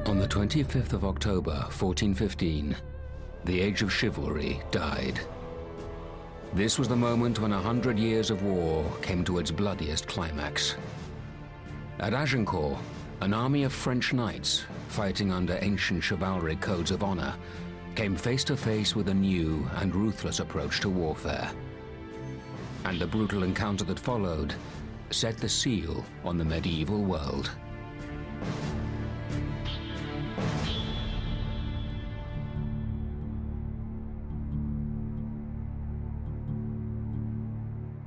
On the 25th of October, 1415, the age of chivalry died. This was the moment when 100 years of war came to its bloodiest climax. At Agincourt, an army of French knights, fighting under ancient chivalric codes of honor, came face to face with a new and ruthless approach to warfare. And the brutal encounter that followed set the seal on the medieval world.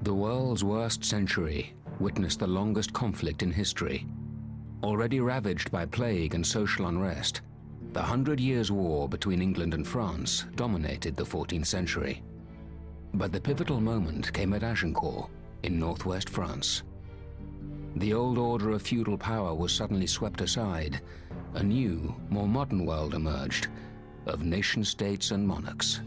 The world's worst century witnessed the longest conflict in history. Already ravaged by plague and social unrest, the 100 Years' War between England and France dominated the 14th century. But the pivotal moment came at Agincourt in northwest France. The old order of feudal power was suddenly swept aside. A new, more modern world emerged, of nation-states and monarchs.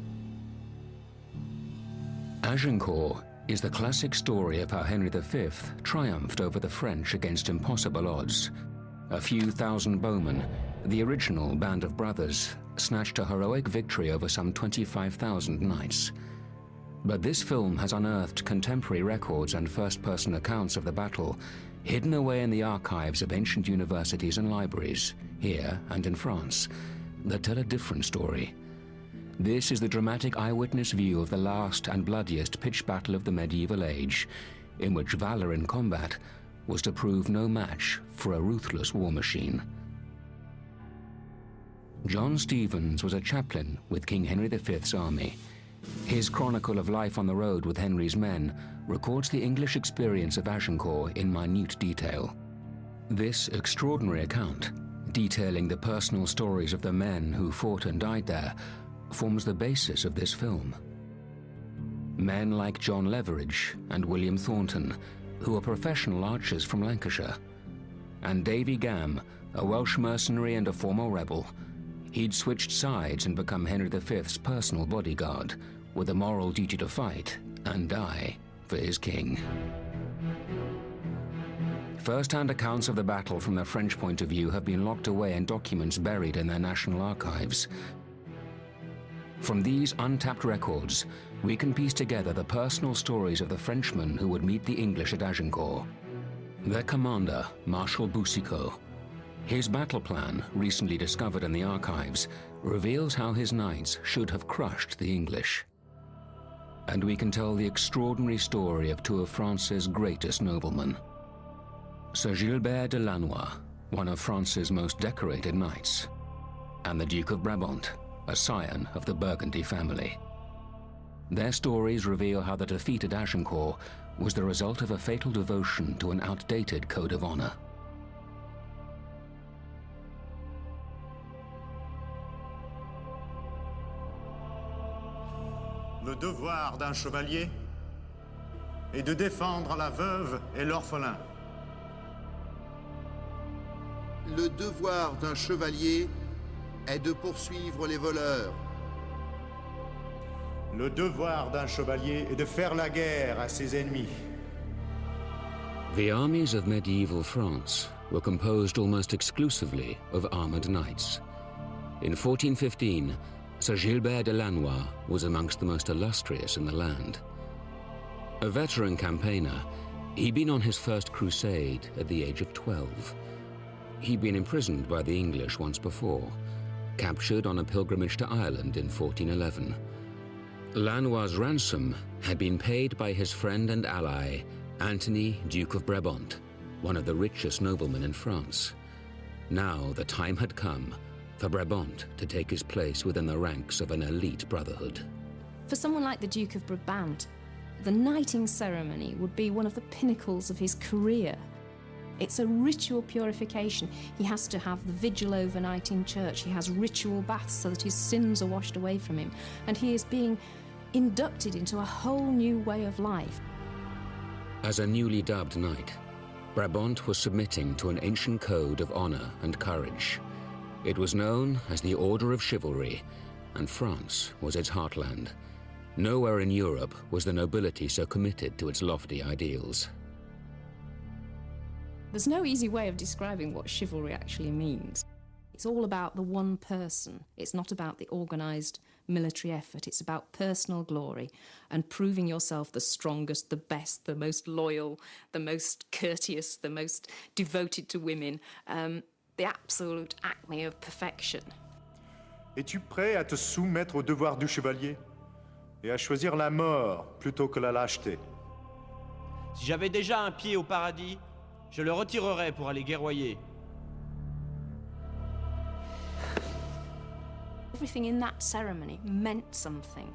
Agincourt is the classic story of how Henry V triumphed over the French against impossible odds. A few thousand bowmen, the original band of brothers, snatched a heroic victory over some 25,000 knights. But this film has unearthed contemporary records and first-person accounts of the battle, hidden away in the archives of ancient universities and libraries, here and in France, that tell a different story. This is the dramatic eyewitness view of the last and bloodiest pitched battle of the medieval age, in which valor in combat was to prove no match for a ruthless war machine. John Stevens was a chaplain with King Henry V's army. His chronicle of life on the road with Henry's men records the English experience of Agincourt in minute detail. This extraordinary account, detailing the personal stories of the men who fought and died there, forms the basis of this film. Men like John Leveridge and William Thornton, who were professional archers from Lancashire, and Davy Gam, a Welsh mercenary and a former rebel. He'd switched sides and become Henry V's personal bodyguard, with a moral duty to fight and die for his king. First-hand accounts of the battle from the French point of view have been locked away in documents buried in their national archives. From these untapped records, we can piece together the personal stories of the Frenchmen who would meet the English at Agincourt. Their commander, Marshal Boucicaut. His battle plan, recently discovered in the archives, reveals how his knights should have crushed the English. And we can tell the extraordinary story of two of France's greatest noblemen. Sir Gilbert de Lannoy, one of France's most decorated knights, and the Duke of Brabant, a scion of the Burgundy family. Their stories reveal how the defeat at Agincourt was the result of a fatal devotion to an outdated code of honor. Le devoir d'un chevalier est de défendre la veuve et l'orphelin. Le devoir d'un chevalier est de poursuivre les voleurs. Le devoir d'un chevalier est de faire la guerre à ses ennemis. The armies of medieval France were composed almost exclusively of armored knights. In 1415, Sir Gilbert de Lannoy was amongst the most illustrious in the land. A veteran campaigner, he'd been on his first crusade at the age of 12. He'd been imprisoned by the English once before, captured on a pilgrimage to Ireland in 1411. Lannoy's ransom had been paid by his friend and ally, Anthony, Duke of Brabant, one of the richest noblemen in France. Now the time had come for Brabant to take his place within the ranks of an elite brotherhood. For someone like the Duke of Brabant, the knighting ceremony would be one of the pinnacles of his career. It's a ritual purification. He has to have the vigil overnight in church. He has ritual baths so that his sins are washed away from him. And he is being inducted into a whole new way of life. As a newly dubbed knight, Brabant was submitting to an ancient code of honor and courage. It was known as the Order of Chivalry, and France was its heartland. Nowhere in Europe was the nobility so committed to its lofty ideals. There's no easy way of describing what chivalry actually means. It's all about the one person. It's not about the organised military effort. It's about personal glory and proving yourself the strongest, the best, the most loyal, the most courteous, the most devoted to women, the absolute acme of perfection. Es-tu prêt à te soumettre au devoir du chevalier et à choisir la mort plutôt que la lâcheté? Si j'avais déjà un pied au paradis, je le retirerais pour aller guerroyer. Everything in that ceremony meant something.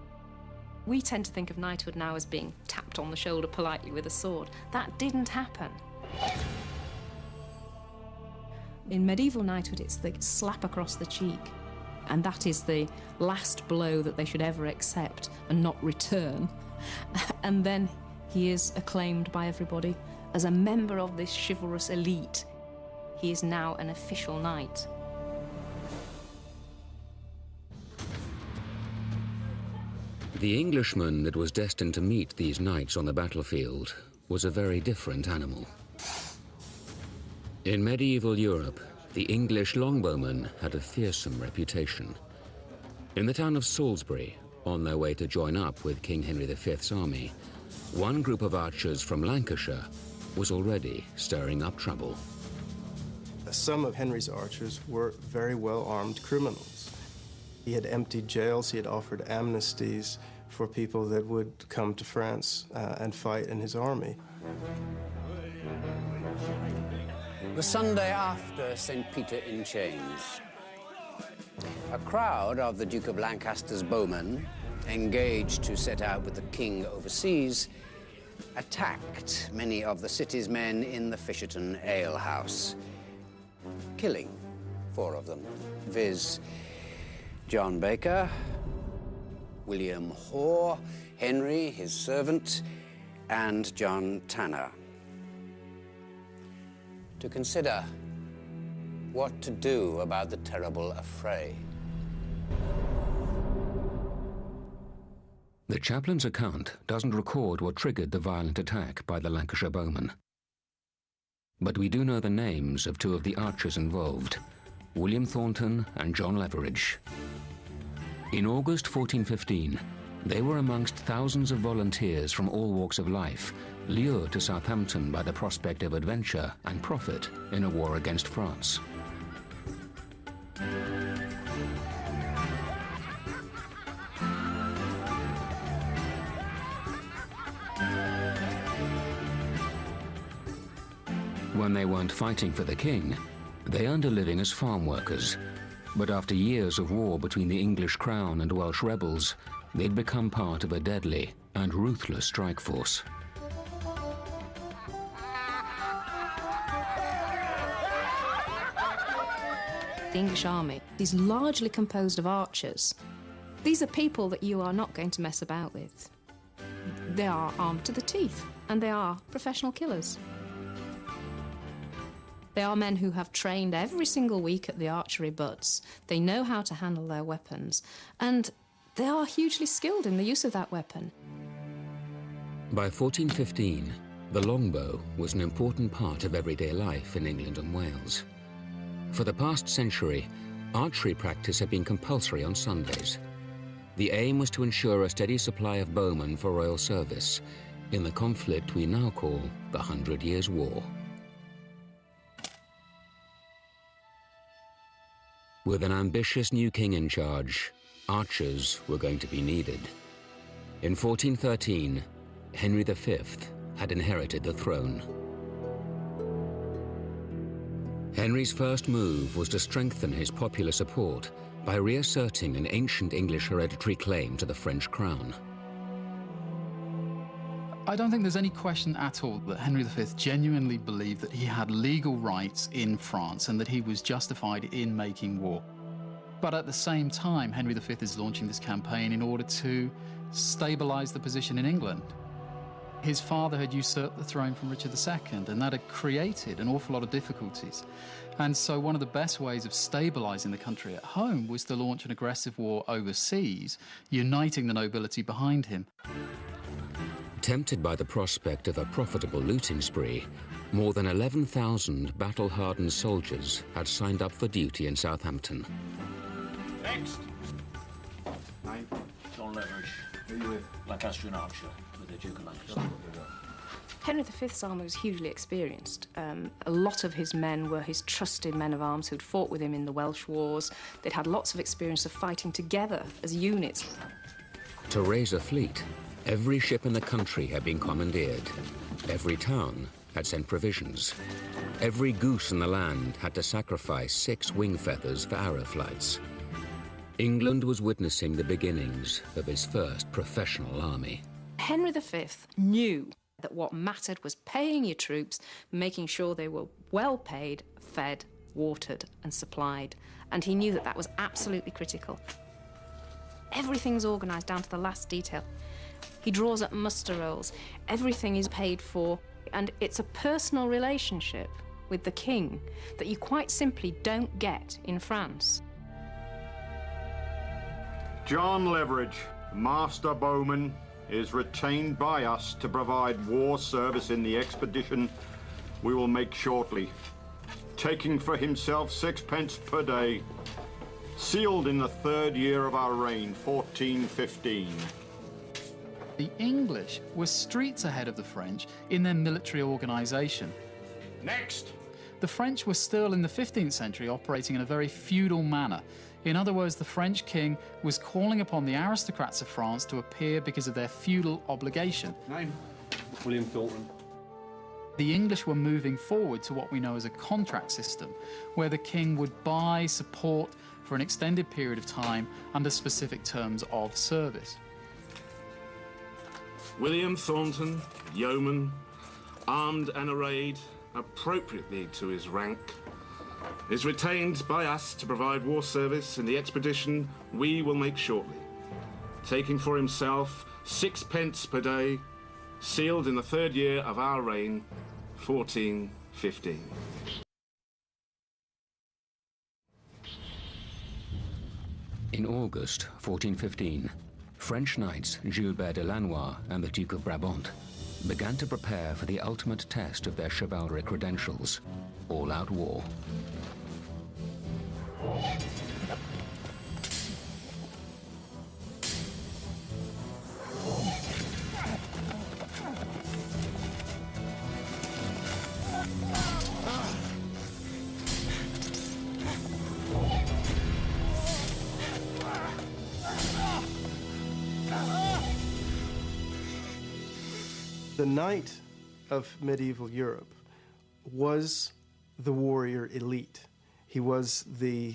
We tend to think of knighthood now as being tapped on the shoulder politely with a sword. That didn't happen. In medieval knighthood, it's the slap across the cheek, and that is the last blow that they should ever accept and not return. And then he is acclaimed by everybody as a member of this chivalrous elite. He is now an official knight. The Englishman that was destined to meet these knights on the battlefield was a very different animal. In medieval Europe, the English longbowmen had a fearsome reputation. In the town of Salisbury, on their way to join up with King Henry V's army, one group of archers from Lancashire was already stirring up trouble. Some of Henry's archers were very well-armed criminals. He had emptied jails, he had offered amnesties for people that would come to France and fight in his army. The Sunday after St. Peter in Chains, a crowd of the Duke of Lancaster's bowmen, engaged to set out with the king overseas, attacked many of the city's men in the Fisherton Ale House, killing 4 of them, viz. John Baker, William Hoare, Henry, his servant, and John Tanner. To consider what to do about the terrible affray. The chaplain's account doesn't record what triggered the violent attack by the Lancashire bowmen. But we do know the names of 2 of the archers involved, William Thornton and John Ravaged. In August 1415, they were amongst thousands of volunteers from all walks of life, lured to Southampton by the prospect of adventure and profit in a war against France. When they weren't fighting for the king, they earned a living as farm workers. But after years of war between the English crown and Welsh rebels, they'd become part of a deadly and ruthless strike force. The English army is largely composed of archers. These are people that you are not going to mess about with. They are armed to the teeth, and they are professional killers. They are men who have trained every single week at the archery butts. They know how to handle their weapons, and they are hugely skilled in the use of that weapon. By 1415, the longbow was an important part of everyday life in England and Wales. For the past century, archery practice had been compulsory on Sundays. The aim was to ensure a steady supply of bowmen for royal service in the conflict we now call the 100 Years' War. With an ambitious new king in charge, archers were going to be needed. In 1413, Henry V had inherited the throne. Henry's first move was to strengthen his popular support by reasserting an ancient English hereditary claim to the French crown. I don't think there's any question at all that Henry V genuinely believed that he had legal rights in France and that he was justified in making war. But at the same time, Henry V is launching this campaign in order to stabilize the position in England. His father had usurped the throne from Richard II, and that had created an awful lot of difficulties. And so one of the best ways of stabilizing the country at home was to launch an aggressive war overseas, uniting the nobility behind him. Tempted by the prospect of a profitable looting spree, more than 11,000 battle-hardened soldiers had signed up for duty in Southampton. Next! I'm John Leverage. Who are you with? Lancaster and Archer, with the Duke of Lancaster. Henry V's army was hugely experienced. A lot of his men were his trusted men of arms who'd fought with him in the Welsh Wars. They'd had lots of experience of fighting together as units. To raise a fleet, every ship in the country had been commandeered. Every town had sent provisions. Every goose in the land had to sacrifice 6 wing feathers for arrow flights. England was witnessing the beginnings of its first professional army. Henry V knew that what mattered was paying your troops, making sure they were well paid, fed, watered and supplied. And he knew that that was absolutely critical. Everything's organised down to the last detail. He draws up muster rolls. Everything is paid for. And it's a personal relationship with the king that you quite simply don't get in France. John Leverage, Master Bowman, is retained by us to provide war service in the expedition we will make shortly, taking for himself 6 pence per day, sealed in the 3rd year of our reign, 1415. The English were streets ahead of the French in their military organisation. Next! The French were still in the 15th century operating in a very feudal manner. In other words, the French king was calling upon the aristocrats of France to appear because of their feudal obligation. Name? William Thornton. The English were moving forward to what we know as a contract system, where the king would buy support for an extended period of time under specific terms of service. William Thornton, yeoman, armed and arrayed appropriately to his rank, is retained by us to provide war service in the expedition we will make shortly, taking for himself 6 pence per day, sealed in the 3rd year of our reign, 1415. In August 1415, French knights Gilbert de Lannoy and the Duke of Brabant began to prepare for the ultimate test of their chivalric credentials, all-out war. The knight of medieval Europe was the warrior elite. He was the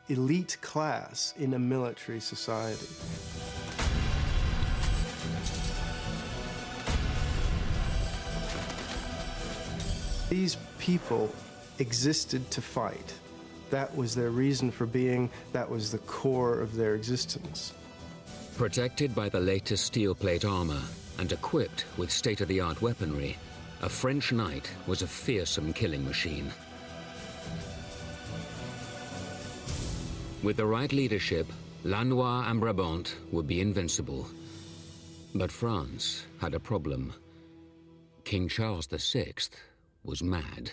elite class in a military society. These people existed to fight. That was their reason for being. That was the core of their existence. Protected by the latest steel plate armor and equipped with state-of-the-art weaponry, a French knight was a fearsome killing machine. With the right leadership, Lannoy and Brabant would be invincible. But France had a problem. King Charles VI was mad.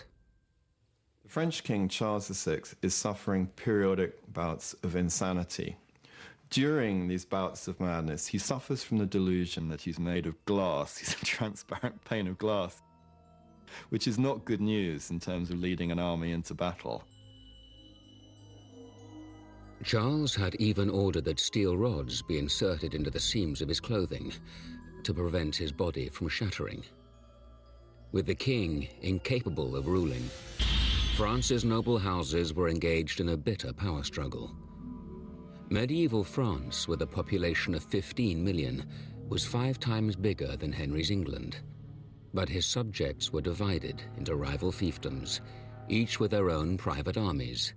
The French King Charles VI is suffering periodic bouts of insanity. During these bouts of madness, he suffers from the delusion that he's made of glass. He's a transparent pane of glass, which is not good news in terms of leading an army into battle. Charles had even ordered that steel rods be inserted into the seams of his clothing to prevent his body from shattering. With the king incapable of ruling, France's noble houses were engaged in a bitter power struggle. Medieval France, with a population of 15 million, was 5 times bigger than Henry's England. But his subjects were divided into rival fiefdoms, each with their own private armies.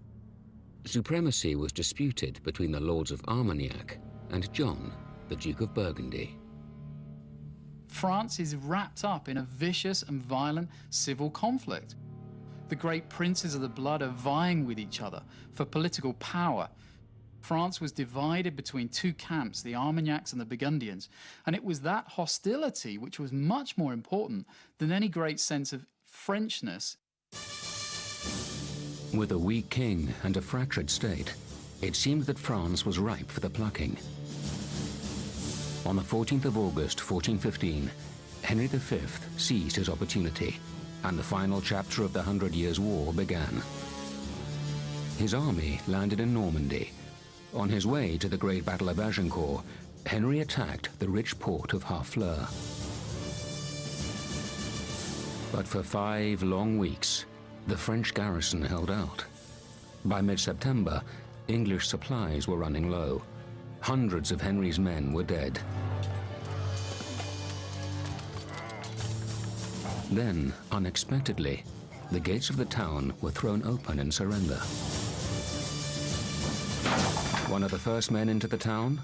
Supremacy was disputed between the lords of Armagnac and John, the Duke of Burgundy. France is wrapped up in a vicious and violent civil conflict. The great princes of the blood are vying with each other for political power. France was divided between two camps, the Armagnacs and the Burgundians, and it was that hostility which was much more important than any great sense of Frenchness. With a weak king and a fractured state, it seemed that France was ripe for the plucking. On the 14th of August, 1415, Henry V seized his opportunity, and the final chapter of the 100 Years' War began. His army landed in Normandy. On his way to the Great Battle of Agincourt, Henry attacked the rich port of Harfleur. But for 5 long weeks, the French garrison held out. By mid-September, English supplies were running low. Hundreds of Henry's men were dead. Then, unexpectedly, the gates of the town were thrown open in surrender. One of the first men into the town,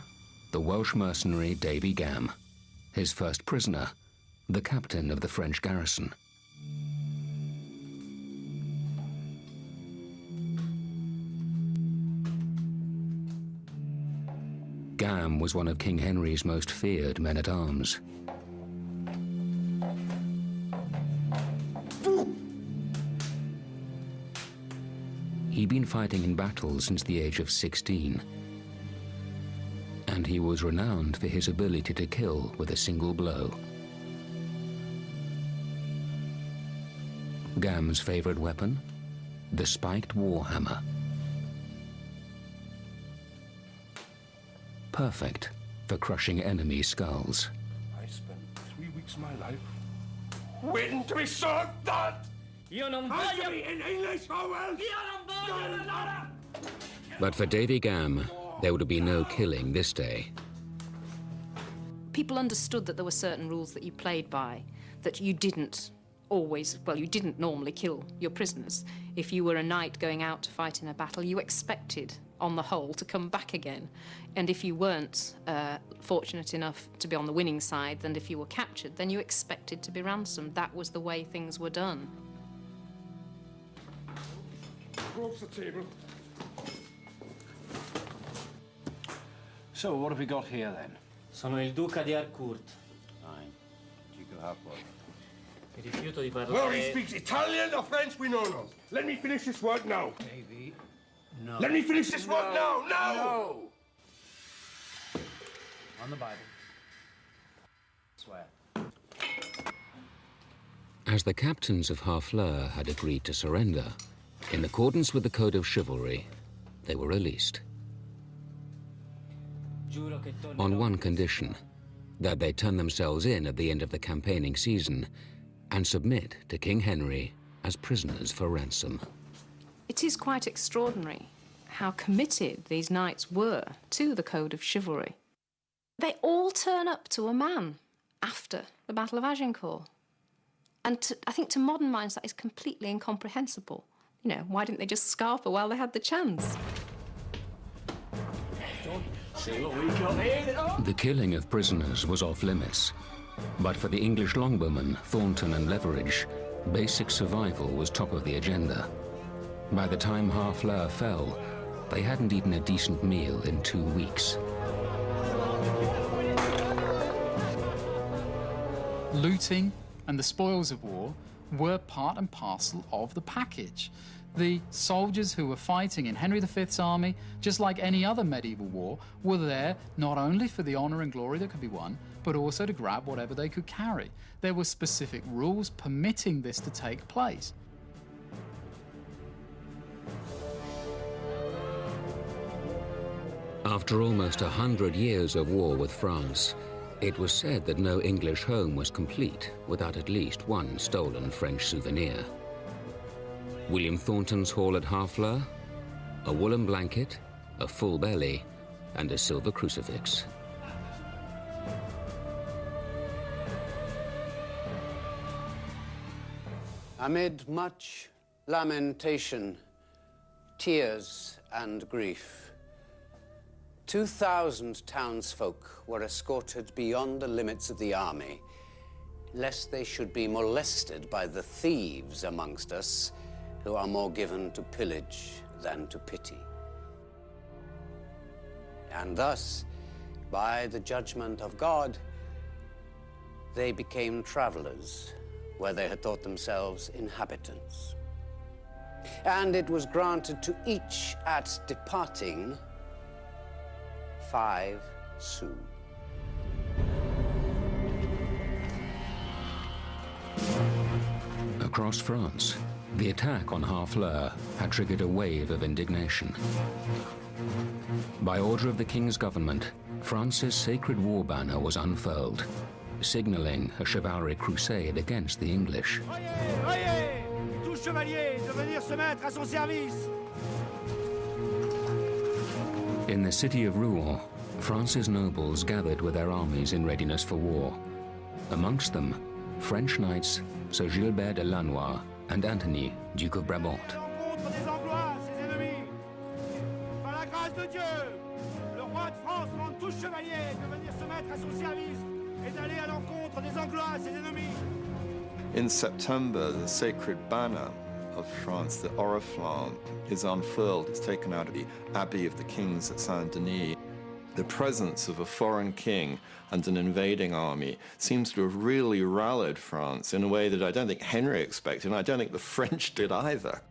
the Welsh mercenary Davy Gam. His first prisoner, the captain of the French garrison. Gam was one of King Henry's most feared men-at-arms. He'd been fighting in battle since the age of 16. And he was renowned for his ability to kill with a single blow. Gam's favorite weapon? The spiked warhammer. Perfect for crushing enemy skulls. I spent 3 weeks of my life waiting to be served that! Answer me in English, Howell! But for Davy Gam, there would be no killing this day. People understood that there were certain rules that you played by, that you didn't always, well, you didn't normally kill your prisoners. If you were a knight going out to fight in a battle, you expected, on the whole, to come back again. And if you weren't fortunate enough to be on the winning side, then if you were captured, then you expected to be ransomed. That was the way things were done. Across the table. So, what have we got here then? Sono il duca di Harcourt. Fine. Duke of Harcourt. Mi rifiuto di parlare... Well, he speaks Italian or French, we don't know. Let me finish this word now. Davy. No. Let me finish this word now! No! On the Bible. Swear. As the captains of Harfleur had agreed to surrender, in accordance with the Code of Chivalry, they were released. On one condition, that they turn themselves in at the end of the campaigning season and submit to King Henry as prisoners for ransom. It is quite extraordinary how committed these knights were to the Code of Chivalry. They all turn up to a man after the Battle of Agincourt. And I think to modern minds that is completely incomprehensible. You know, why didn't they just scarper while they had the chance? See what we got here. The killing of prisoners was off limits. But for the English longbowmen, Thornton and Ravaged, basic survival was top of the agenda. By the time Harfleur fell, they hadn't eaten a decent meal in 2 weeks. Looting and the spoils of war were part and parcel of the package. The soldiers who were fighting in Henry V's army, just like any other medieval war, were there not only for the honour and glory that could be won, but also to grab whatever they could carry. There were specific rules permitting this to take place. After almost 100 years of war with France, it was said that no English home was complete without at least one stolen French souvenir. William Thornton's hall at Harfleur, a woolen blanket, a full belly, and a silver crucifix. Amid much lamentation, tears, and grief, 2,000 townsfolk were escorted beyond the limits of the army, lest they should be molested by the thieves amongst us, who are more given to pillage than to pity. And thus, by the judgment of God, they became travelers where they had thought themselves inhabitants. And it was granted to each at departing 5 sous. Across France, the attack on Harfleur had triggered a wave of indignation. By order of the king's government, France's sacred war banner was unfurled, signaling a chivalric crusade against the English. Oyez! Tout chevalier de venir se mettre à son service! In the city of Rouen, France's nobles gathered with their armies in readiness for war. Amongst them, French knights Sir Gilbert de Lannoy and Anthony, Duke of Brabant. Contre des Anglois, ses ennemis! Par la grâce de Dieu, le roi de France demande tout chevalier de venir se mettre à son service et d'aller à l'encontre des Anglois, ses ennemis! In September, the sacred banner of France, the oriflamme, is unfurled. It's taken out of the Abbey of the Kings at Saint-Denis. The presence of a foreign king and an invading army seems to have really rallied France in a way that I don't think Henry expected, and I don't think the French did either.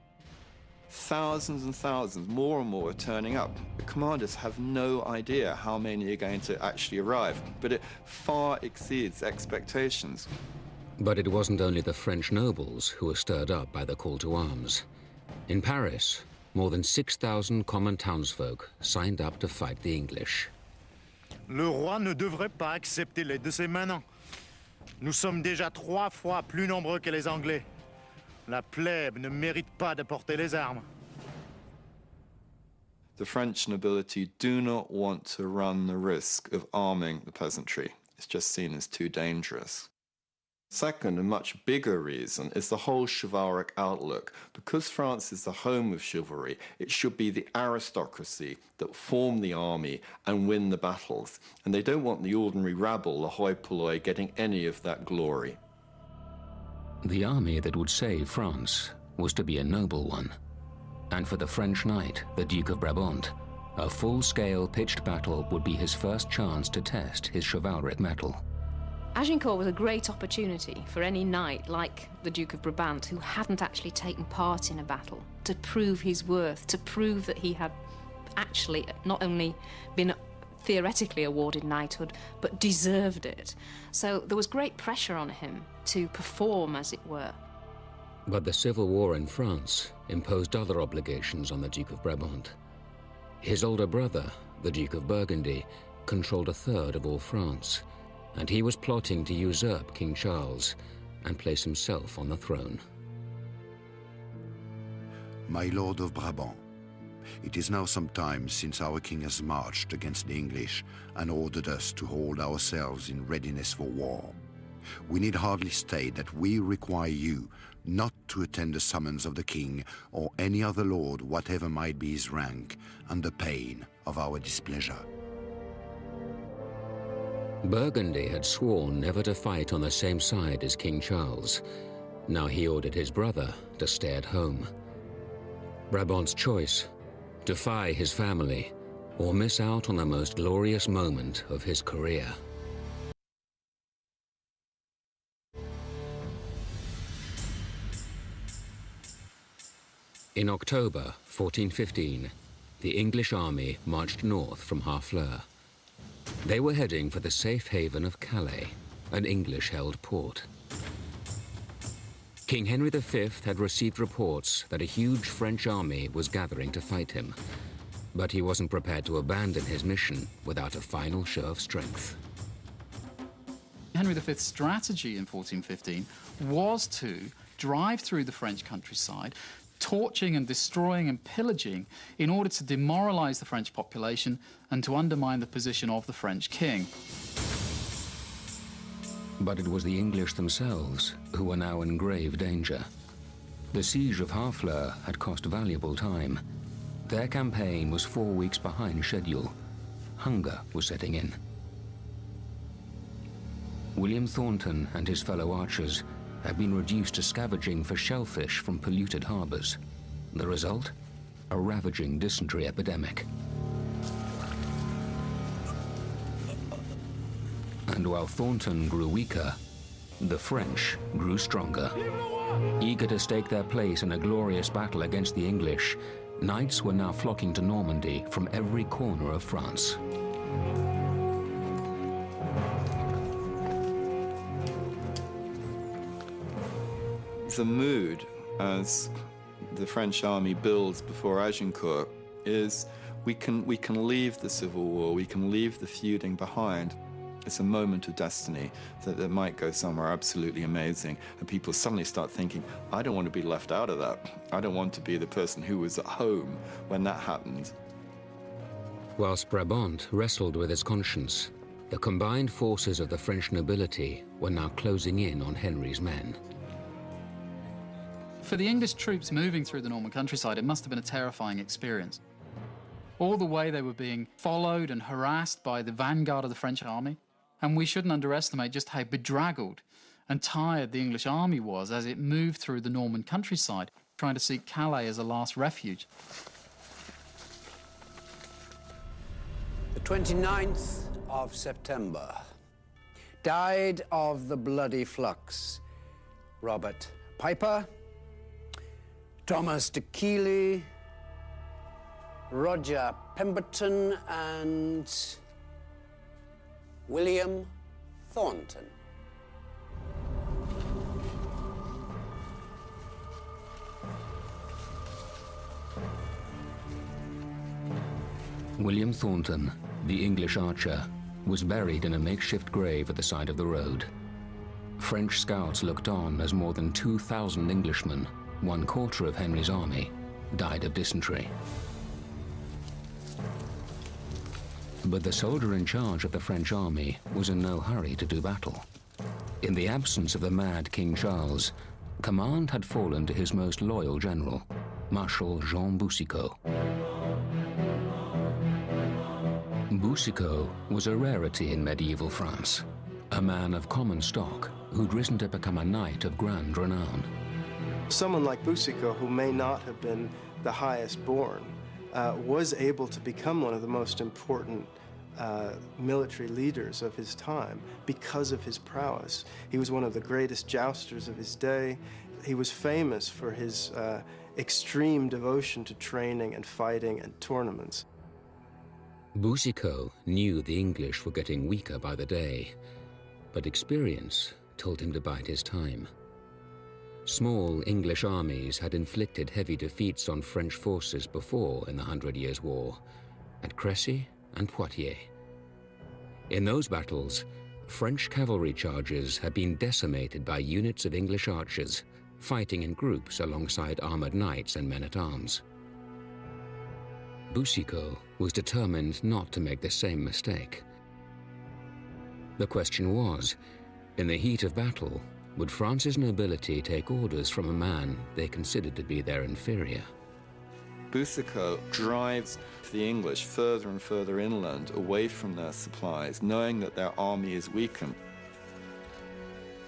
Thousands and thousands, more and more, are turning up. The commanders have no idea how many are going to actually arrive, but it far exceeds expectations. But it wasn't only the French nobles who were stirred up by the call to arms. In Paris, more than 6,000 common townsfolk signed up to fight the English. Le roi ne devrait pas accepter l'aide de ses manants. Nous sommes déjà 3 fois plus nombreux que les Anglais. La plèbe ne mérite pas de porter les armes. The French nobility do not want to run the risk of arming the peasantry. It's just seen as too dangerous. Second, and much bigger reason, is the whole chivalric outlook. Because France is the home of chivalry, it should be the aristocracy that form the army and win the battles. And they don't want the ordinary rabble, the hoi polloi, getting any of that glory. The army that would save France was to be a noble one. And for the French knight, the Duke of Brabant, a full-scale pitched battle would be his first chance to test his chivalric mettle. Agincourt was a great opportunity for any knight like the Duke of Brabant who hadn't actually taken part in a battle to prove his worth, to prove that he had actually not only been theoretically awarded knighthood, but deserved it. So there was great pressure on him to perform, as it were. But the civil war in France imposed other obligations on the Duke of Brabant. His older brother, the Duke of Burgundy, controlled 1/3 of all France, and he was plotting to usurp King Charles and place himself on the throne. My Lord of Brabant, it is now some time since our king has marched against the English and ordered us to hold ourselves in readiness for war. We need hardly state that we require you not to attend the summons of the king or any other lord, whatever might be his rank, under pain of our displeasure. Burgundy had sworn never to fight on the same side as King Charles. Now he ordered his brother to stay at home. Brabant's choice: defy his family or miss out on the most glorious moment of his career. In October 1415, the English army marched north from Harfleur. They were heading for the safe haven of Calais, an English-held port. King Henry V had received reports that a huge French army was gathering to fight him, but he wasn't prepared to abandon his mission without a final show of strength. Henry V's strategy in 1415 was to drive through the French countryside, torching and destroying and pillaging in order to demoralize the French population and to undermine the position of the French king. But it was the English themselves who were now in grave danger. The siege of Harfleur had cost valuable time. Their campaign was 4 weeks behind schedule. Hunger was setting in. William Thornton and his fellow archers had been reduced to scavenging for shellfish from polluted harbors. The result? A ravaging dysentery epidemic. And while Thornton grew weaker, the French grew stronger. Eager to stake their place in a glorious battle against the English, knights were now flocking to Normandy from every corner of France. The mood as the French army builds before Agincourt is we can leave the civil war, we can leave the feuding behind. It's a moment of destiny that might go somewhere absolutely amazing, and people suddenly start thinking, I don't want to be left out of that. I don't want to be the person who was at home when that happened. Whilst Brabant wrestled with his conscience, the combined forces of the French nobility were now closing in on Henry's men. For the English troops moving through the Norman countryside, it must have been a terrifying experience. All the way they were being followed and harassed by the vanguard of the French army, and we shouldn't underestimate just how bedraggled and tired the English army was as it moved through the Norman countryside, trying to seek Calais as a last refuge. The 29th of September. Died of the bloody flux Robert Piper, Thomas de Keeley, Roger Pemberton, and William Thornton. William Thornton, the English archer, was buried in a makeshift grave at the side of the road. French scouts looked on as more than 2,000 Englishmen, 1/4 of Henry's army, died of dysentery. But the soldier in charge of the French army was in no hurry to do battle. In the absence of the mad King Charles, command had fallen to his most loyal general, Marshal Jean Boucicaut. Boucicaut was a rarity in medieval France, a man of common stock who'd risen to become a knight of grand renown. Someone like Boucicaut, who may not have been the highest born, was able to become one of the most important military leaders of his time because of his prowess. He was one of the greatest jousters of his day. He was famous for his extreme devotion to training and fighting and tournaments. Boucicaut knew the English were getting weaker by the day, but experience told him to bide his time. Small English armies had inflicted heavy defeats on French forces before in the 100 Years' War, at Crécy and Poitiers. In those battles, French cavalry charges had been decimated by units of English archers, fighting in groups alongside armored knights and men-at-arms. Boucicaut was determined not to make the same mistake. The question was, in the heat of battle, would France's nobility take orders from a man they considered to be their inferior? Boucicaut drives the English further and further inland, away from their supplies, knowing that their army is weakened.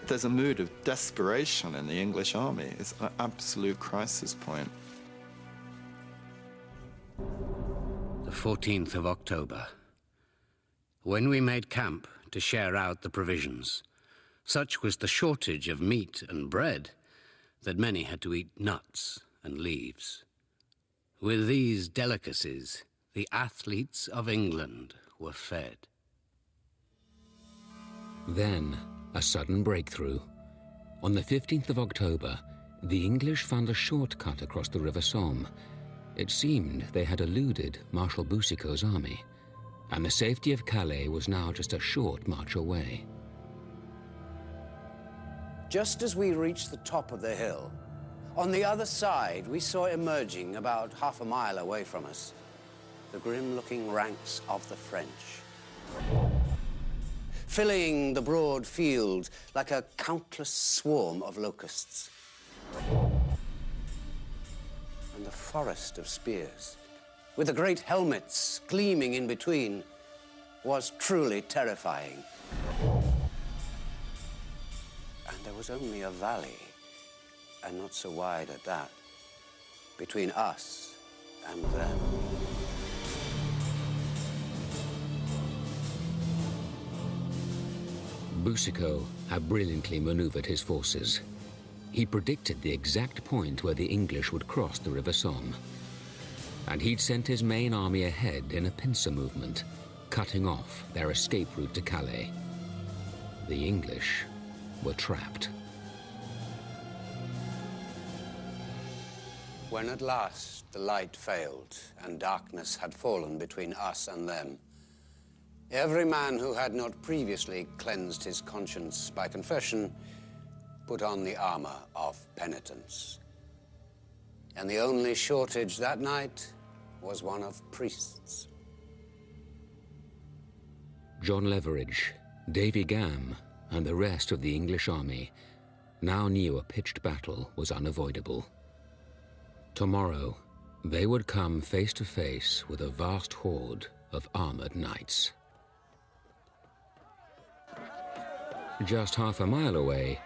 There's a mood of desperation in the English army. It's an absolute crisis point. The 14th of October. When we made camp to share out the provisions, such was the shortage of meat and bread that many had to eat nuts and leaves. With these delicacies, the athletes of England were fed. Then, a sudden breakthrough. On the 15th of October, the English found a shortcut across the River Somme. It seemed they had eluded Marshal Boucicaut's army, and the safety of Calais was now just a short march away. Just as we reached the top of the hill, on the other side, we saw emerging about half a mile away from us the grim-looking ranks of the French, filling the broad field like a countless swarm of locusts. And the forest of spears, with the great helmets gleaming in between, was truly terrifying. And there was only a valley, and not so wide at that, between us and them. Boucicault had brilliantly maneuvered his forces. He predicted the exact point where the English would cross the River Somme. And he'd sent his main army ahead in a pincer movement, cutting off their escape route to Calais. The English were trapped. When at last the light failed and darkness had fallen between us and them, every man who had not previously cleansed his conscience by confession put on the armor of penitence. And the only shortage that night was one of priests. John Leveridge, Davy Gamme, and the rest of the English army now knew a pitched battle was unavoidable. Tomorrow, they would come face to face with a vast horde of armored knights. Just half a mile away,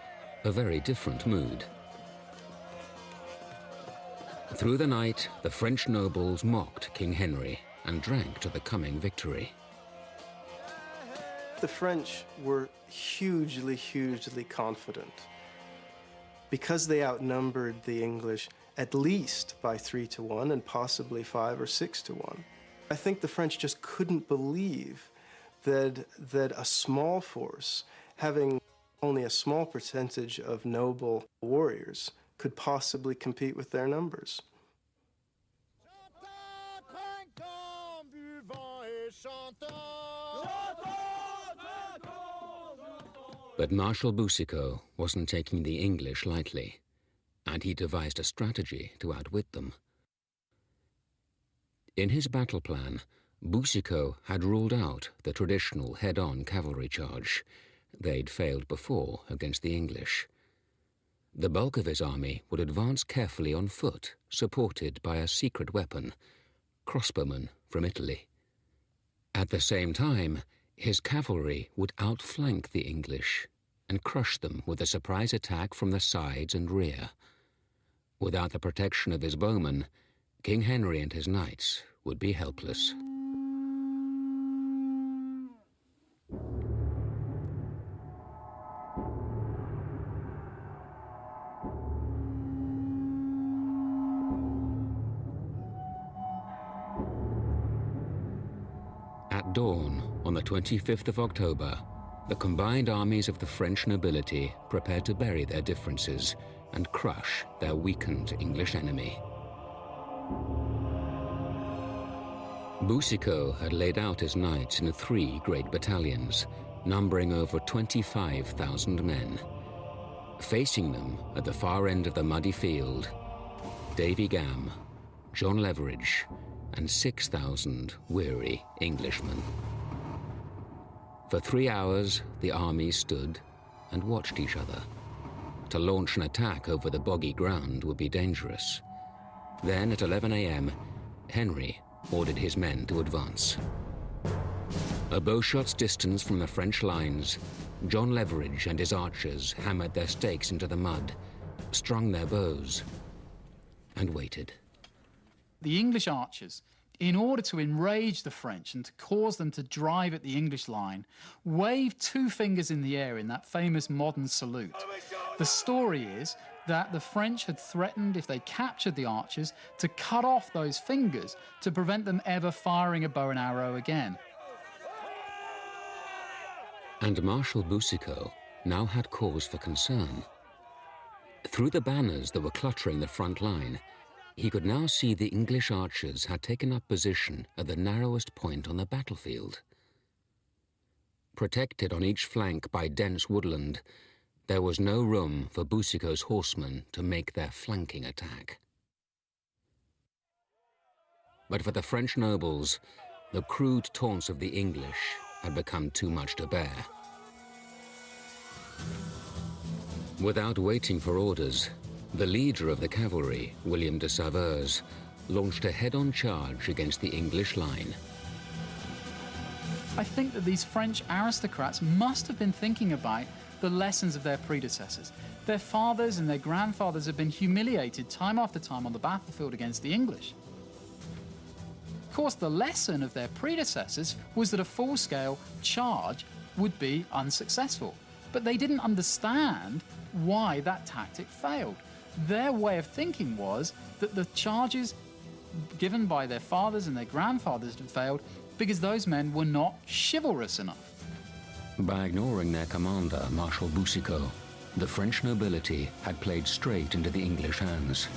a very different mood. Through the night, the French nobles mocked King Henry and drank to the coming victory. The French were hugely, hugely confident. Because they outnumbered the English at least by 3-1 and possibly 5 or 6-1. I think the French just couldn't believe that a small force, having only a small percentage of noble warriors, could possibly compete with their numbers. But Marshal Boucicault wasn't taking the English lightly, and he devised a strategy to outwit them. In his battle plan, Boucicault had ruled out the traditional head-on cavalry charge. They'd failed before against the English. The bulk of his army would advance carefully on foot, supported by a secret weapon, crossbowmen from Italy. At the same time, his cavalry would outflank the English and crush them with a surprise attack from the sides and rear. Without the protection of his bowmen, King Henry and his knights would be helpless. At dawn, on the 25th of October, the combined armies of the French nobility prepared to bury their differences and crush their weakened English enemy. Boucicault had laid out his knights in 3 great battalions, numbering over 25,000 men. Facing them at the far end of the muddy field, Davy Gamme, John Leveridge, and 6,000 weary Englishmen. For 3 hours, the armies stood and watched each other. To launch an attack over the boggy ground would be dangerous. Then, at 11 a.m., Henry ordered his men to advance. A bowshot's distance from the French lines, John Leveridge and his archers hammered their stakes into the mud, strung their bows, and waited. The English archers, in order to enrage the French and to cause them to drive at the English line, waved 2 fingers in the air in that famous modern salute. The story is that the French had threatened, if they captured the archers, to cut off those fingers to prevent them ever firing a bow and arrow again. And Marshal Boucicault now had cause for concern. Through the banners that were cluttering the front line, he could now see the English archers had taken up position at the narrowest point on the battlefield. Protected on each flank by dense woodland, there was no room for Boucicault's horsemen to make their flanking attack. But for the French nobles, the crude taunts of the English had become too much to bear. Without waiting for orders, the leader of the cavalry, William de Saveuse, launched a head-on charge against the English line. I think that these French aristocrats must have been thinking about the lessons of their predecessors. Their fathers and their grandfathers had been humiliated time after time on the battlefield against the English. Of course, the lesson of their predecessors was that a full-scale charge would be unsuccessful. But they didn't understand why that tactic failed. Their way of thinking was that the charges given by their fathers and their grandfathers had failed because those men were not chivalrous enough. By ignoring their commander, Marshal Boucicaut, the French nobility had played straight into the English hands.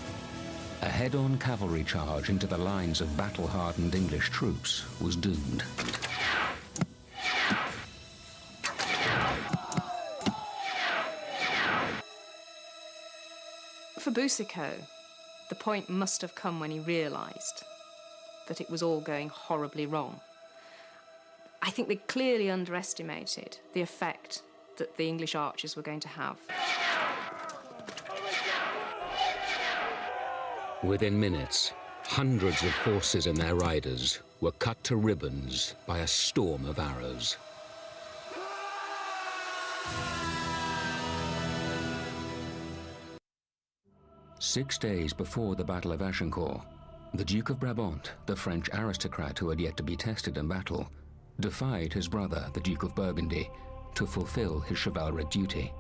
A head-on cavalry charge into the lines of battle-hardened English troops was doomed. For Boucicaut, the point must have come when he realised that it was all going horribly wrong. I think they clearly underestimated the effect that the English archers were going to have. Within minutes, hundreds of horses and their riders were cut to ribbons by a storm of arrows. Six days before the Battle of Agincourt, the Duke of Brabant, the French aristocrat who had yet to be tested in battle, defied his brother, the Duke of Burgundy, to fulfill his chivalric duty.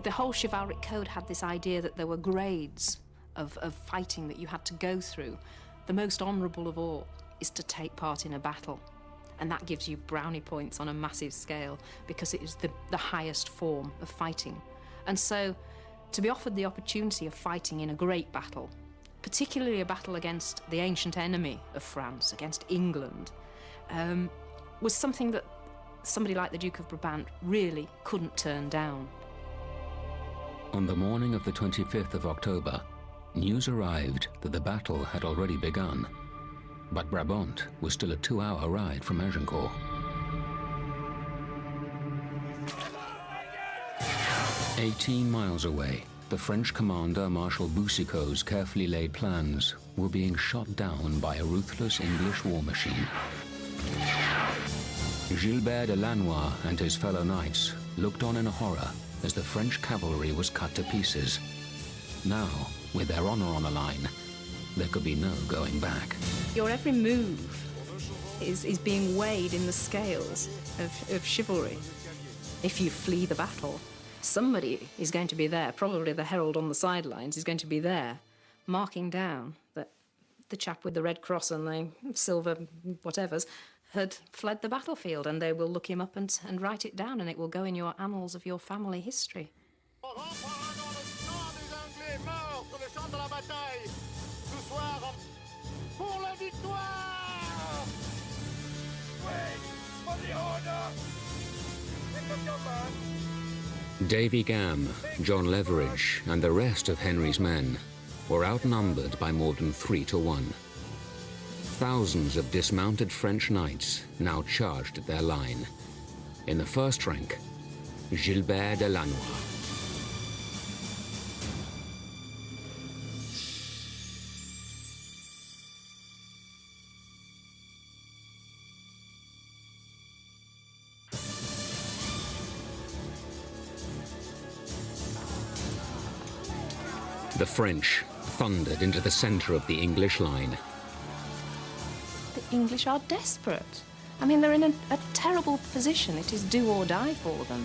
The whole chivalric code had this idea that there were grades of fighting that you had to go through. The most honourable of all is to take part in a battle. And that gives you brownie points on a massive scale because it is the highest form of fighting. And so to be offered the opportunity of fighting in a great battle, particularly a battle against the ancient enemy of France, against England, was something that somebody like the Duke of Brabant really couldn't turn down. On the morning of the 25th of October, news arrived that the battle had already begun, but Brabant was still a 2-hour ride from Agincourt. "18 miles away, the French commander Marshal Boucicaut's carefully laid plans were being shot down by a ruthless English war machine. Gilbert de Lannoy and his fellow knights looked on in horror as the French cavalry was cut to pieces. Now, with their honor on the line, there could be no going back. Your every move is being weighed in the scales of chivalry. If you flee the battle, somebody is going to be there, probably the herald on the sidelines is going to be there, marking down that the chap with the red cross and the silver whatevers had fled the battlefield, and they will look him up and write it down, and it will go in your annals of your family history. Davy Gam, John Leverage, and the rest of Henry's men were outnumbered by more than 3 to 1. Thousands of dismounted French knights now charged at their line. In the first rank, Gilbert de Lannoy. The French thundered into the center of the English line. The English are desperate. I mean, they're in a terrible position. It is do or die for them.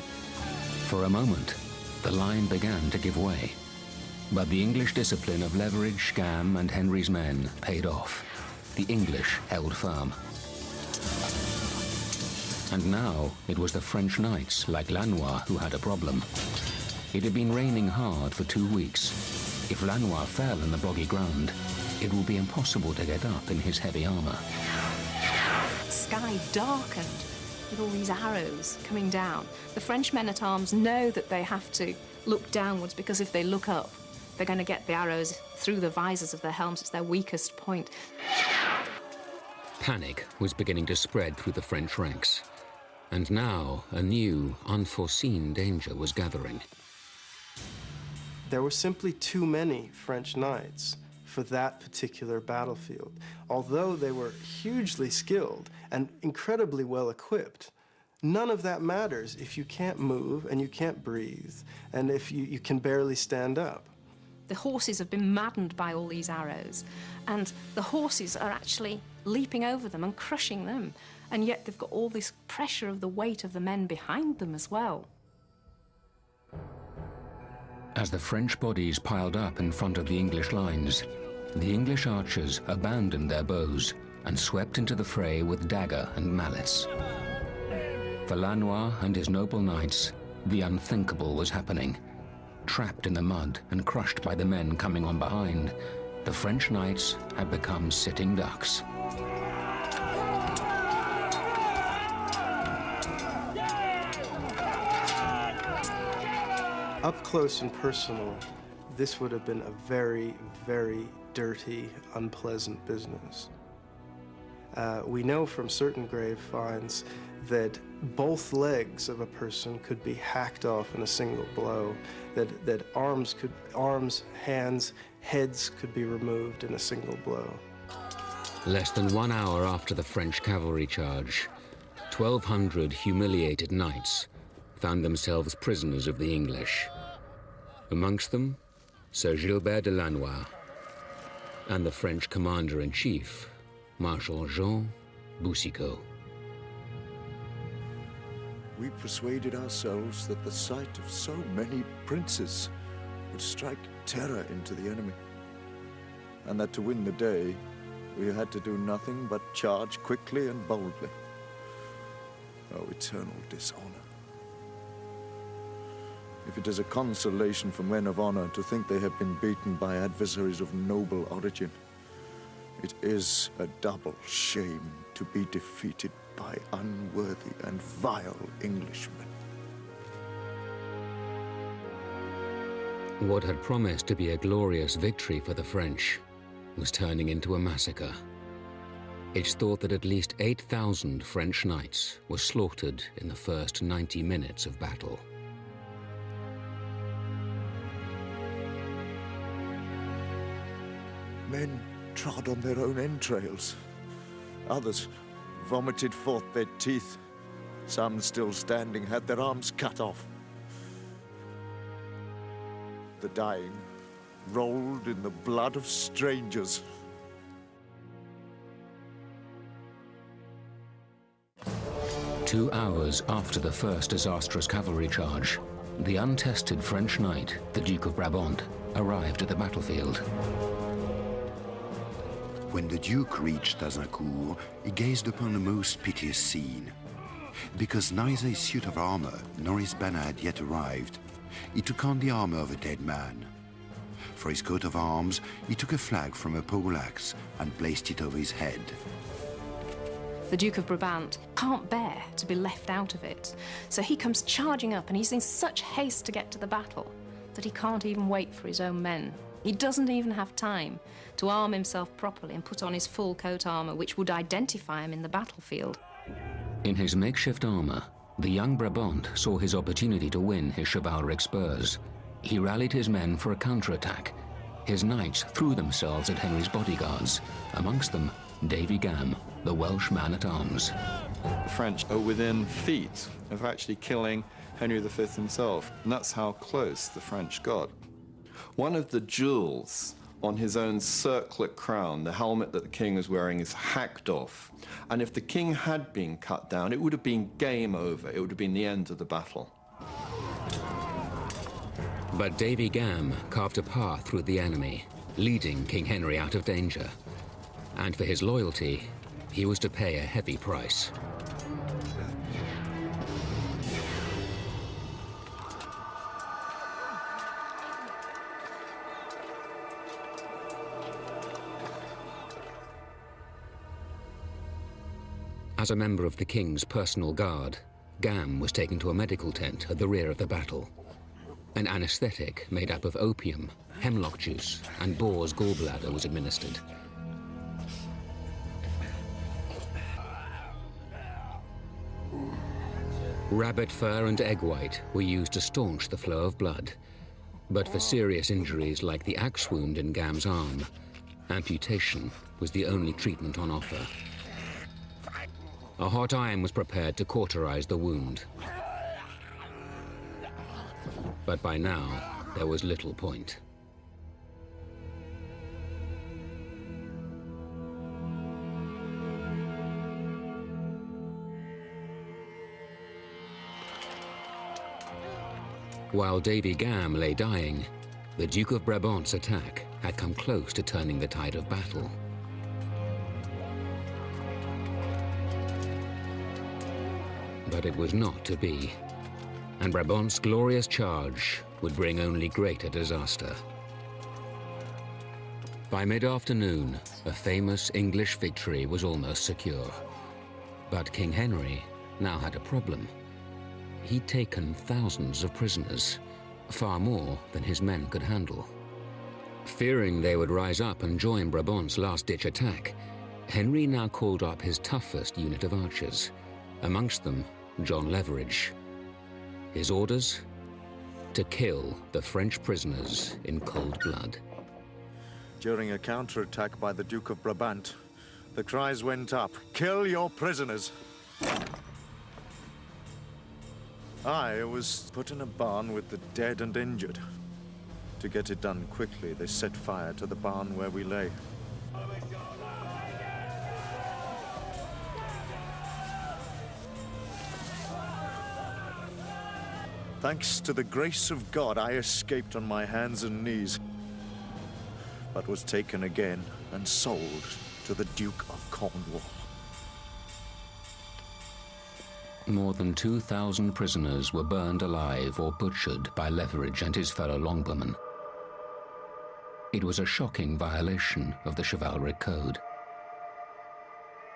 For a moment, the line began to give way. But the English discipline of Leverage, Gam, and Henry's men paid off. The English held firm. And now it was the French knights, like Lannoy, who had a problem. It had been raining hard for 2 weeks. If Lannoy fell in the boggy ground, it would be impossible to get up in his heavy armor. The sky darkened with all these arrows coming down. The French men-at-arms know that they have to look downwards, because if they look up, they're going to get the arrows through the visors of their helms. It's their weakest point. Panic was beginning to spread through the French ranks. And now a new, unforeseen danger was gathering. There were simply too many French knights for that particular battlefield. Although they were hugely skilled and incredibly well equipped, none of that matters if you can't move and you can't breathe and if you can barely stand up. The horses have been maddened by all these arrows, and the horses are actually leaping over them and crushing them, and yet they've got all this pressure of the weight of the men behind them as well. As the French bodies piled up in front of the English lines, the English archers abandoned their bows and swept into the fray with dagger and mallets. For Lannoy and his noble knights, the unthinkable was happening. Trapped in the mud and crushed by the men coming on behind, the French knights had become sitting ducks. Up close and personal, this would have been a very, very dirty, unpleasant business. We know from certain grave finds that both legs of a person could be hacked off in a single blow, that arms, hands, heads could be removed in a single blow. Less than 1 hour after the French cavalry charge, 1,200 humiliated knights found themselves prisoners of the English. Amongst them, Sir Gilbert de Lannoy and the French commander-in-chief, Marshal Jean Boucicaut. We persuaded ourselves that the sight of so many princes would strike terror into the enemy, and that to win the day, we had to do nothing but charge quickly and boldly. Oh, eternal dishonor. If it is a consolation for men of honor to think they have been beaten by adversaries of noble origin, it is a double shame to be defeated by unworthy and vile Englishmen. What had promised to be a glorious victory for the French was turning into a massacre. It's thought that at least 8,000 French knights were slaughtered in the first 90 minutes of battle. Men trod on their own entrails. Others vomited forth their teeth. Some, still standing, had their arms cut off. The dying rolled in the blood of strangers. Two hours after the first disastrous cavalry charge, the untested French knight, the Duke of Brabant, arrived at the battlefield. When the Duke reached Agincourt, he gazed upon a most piteous scene. Because neither his suit of armor nor his banner had yet arrived, he took on the armor of a dead man. For his coat of arms, he took a flag from a poleaxe and placed it over his head. The Duke of Brabant can't bear to be left out of it, so he comes charging up, and he's in such haste to get to the battle that he can't even wait for his own men. He doesn't even have time to arm himself properly and put on his full coat armor, which would identify him in the battlefield. In his makeshift armor, the young Brabant saw his opportunity to win his chivalric spurs. He rallied his men for a counterattack. His knights threw themselves at Henry's bodyguards, amongst them Davy Gam, the Welsh man-at-arms. The French are within feet of actually killing Henry V himself, and that's how close the French got. One of the jewels on his own circlet crown, the helmet that the king was wearing, is hacked off. And if the king had been cut down, it would have been game over. It would have been the end of the battle. But Davy Gam carved a path through the enemy, leading King Henry out of danger. And for his loyalty, he was to pay a heavy price. As a member of the king's personal guard, Gam was taken to a medical tent at the rear of the battle. An anesthetic made up of opium, hemlock juice, and boar's gallbladder was administered. Rabbit fur and egg white were used to staunch the flow of blood. But for serious injuries like the axe wound in Gam's arm, amputation was the only treatment on offer. A hot iron was prepared to cauterize the wound. But by now, there was little point. While Davy Gam lay dying, the Duke of Brabant's attack had come close to turning the tide of battle. But it was not to be, and Brabant's glorious charge would bring only greater disaster. By mid-afternoon, a famous English victory was almost secure. But King Henry now had a problem. He'd taken thousands of prisoners, far more than his men could handle. Fearing they would rise up and join Brabant's last-ditch attack, Henry now called up his toughest unit of archers, amongst them John Leverage. His orders? To kill the French prisoners in cold blood. During a counterattack by the Duke of Brabant, the cries went up, "Kill your prisoners!" I was put in a barn with the dead and injured. To get it done quickly, they set fire to the barn where we lay. Thanks to the grace of God, I escaped on my hands and knees, but was taken again and sold to the Duke of Cornwall. More than 2,000 prisoners were burned alive or butchered by Leverage and his fellow longbowmen. It was a shocking violation of the chivalric code.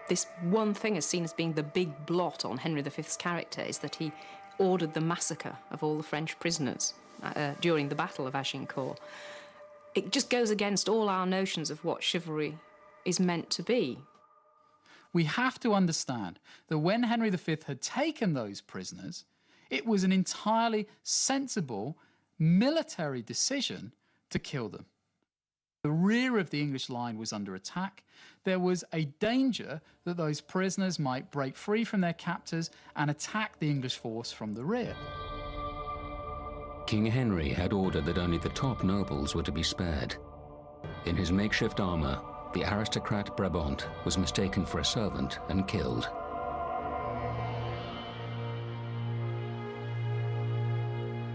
This one thing is seen as being the big blot on Henry V's character is that he ordered the massacre of all the French prisoners during the Battle of Agincourt. It just goes against all our notions of what chivalry is meant to be. We have to understand that when Henry V had taken those prisoners, it was an entirely sensible military decision to kill them. The rear of the English line was under attack. There was a danger that those prisoners might break free from their captors and attack the English force from the rear. King Henry had ordered that only the top nobles were to be spared. In his makeshift armor, the aristocrat Brabant was mistaken for a servant and killed.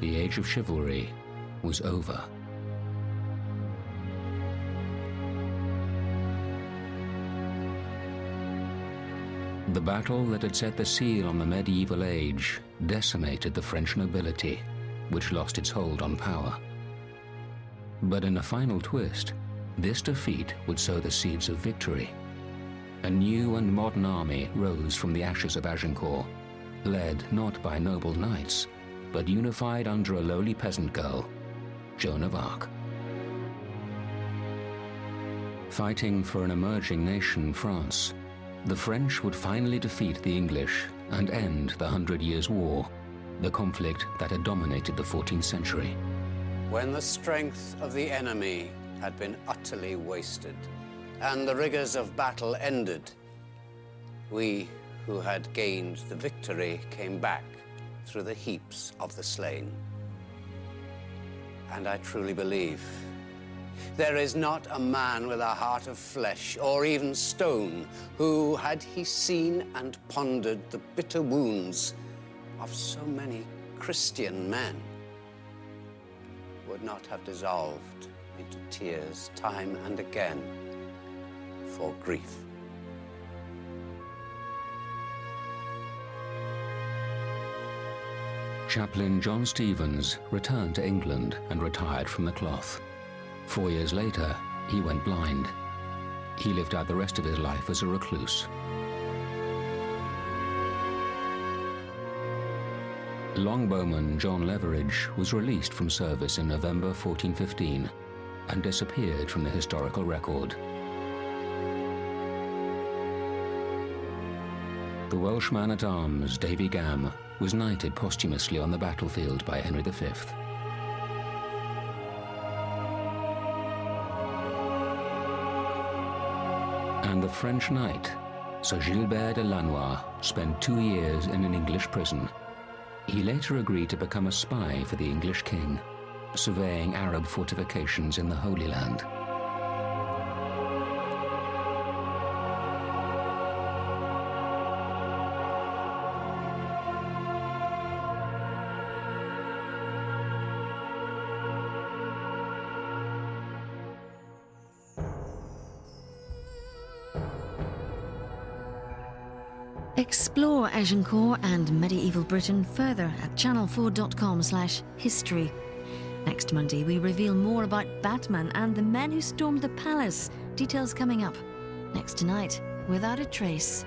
The age of chivalry was over. The battle that had set the seal on the medieval age decimated the French nobility, which lost its hold on power. But in a final twist, this defeat would sow the seeds of victory. A new and modern army rose from the ashes of Agincourt, led not by noble knights, but unified under a lowly peasant girl, Joan of Arc. Fighting for an emerging nation, France, the French would finally defeat the English and end the 100 Years' War, the conflict that had dominated the 14th century. When the strength of the enemy had been utterly wasted and the rigors of battle ended, we who had gained the victory came back through the heaps of the slain. And I truly believe there is not a man with a heart of flesh or even stone who, had he seen and pondered the bitter wounds of so many Christian men, would not have dissolved into tears time and again for grief. Chaplain John Stevens returned to England and retired from the cloth. 4 years later, he went blind. He lived out the rest of his life as a recluse. Longbowman John Leverage was released from service in November 1415 and disappeared from the historical record. The Welsh man-at-arms Davy Gam was knighted posthumously on the battlefield by Henry V. And the French knight, Sir Gilbert de Lannoy, spent 2 years in an English prison. He later agreed to become a spy for the English king, surveying Arab fortifications in the Holy Land. Explore Agincourt and medieval Britain further at channel4.com/history. Next Monday, we reveal more about Batman and the men who stormed the palace. Details coming up. Next tonight, Without a Trace.